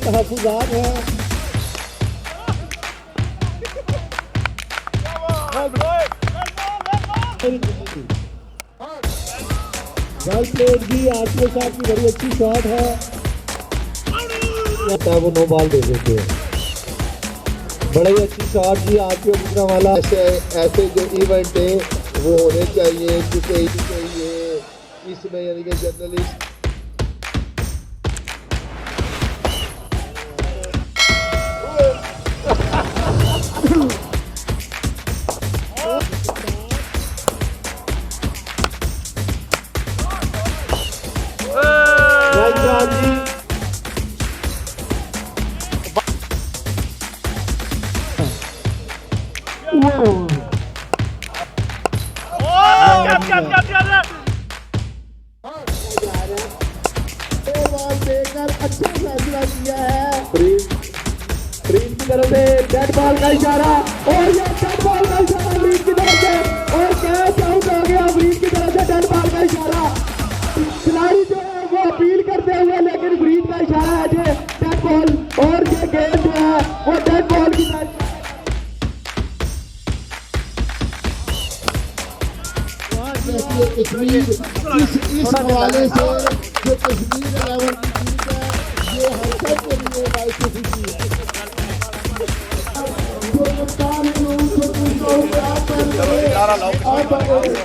तहफुजात है। Well played भी RPO साहब की बड़ी अच्छी शॉट है। वो नो बॉल दे देते हैं। बड़ी अच्छी शॉट जी आरपीओ गुजरांवाला। ऐसे जो इवेंट है वो होने चाहिए इसमें, यानी कि जर्नलिस्ट अच्छा फैसला किया है। फ्रीज की तरफ से डेड बॉल का इशारा और ये डेड बॉल का इशारा फ्रीज की तरफ से और कैच आउट हो गया। फ्रीज की तरफ से डेड बॉल का इशारा। खिलाड़ी जो है वो अपील करते हुए, लेकिन फ्रीज का इशारा है जो डेड बॉल और ये गेंद जो है वो डेड बॉल की तरफ। इस हवाले से जो कश्मीर 11 की टीम है ये हर के लिए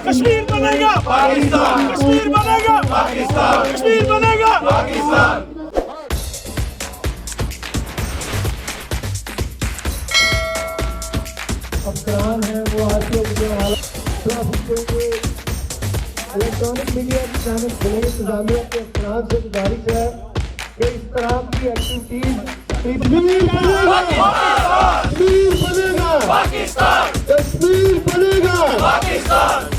कश्मीर बनेगा पाकिस्तान, कश्मीर बनेगा पाकिस्तान, कश्मीर बनेगा पाकिस्तान। अफसरान है वो आरपीओ इलेक्ट्रॉनिक मीडिया की जानिब से इंतजामिया के अफसरान से गुजारिश है कि इस तरह की एक्टिविटीज कश्मीर बनेगा पाकिस्तान, कश्मीर बनेगा पाकिस्तान।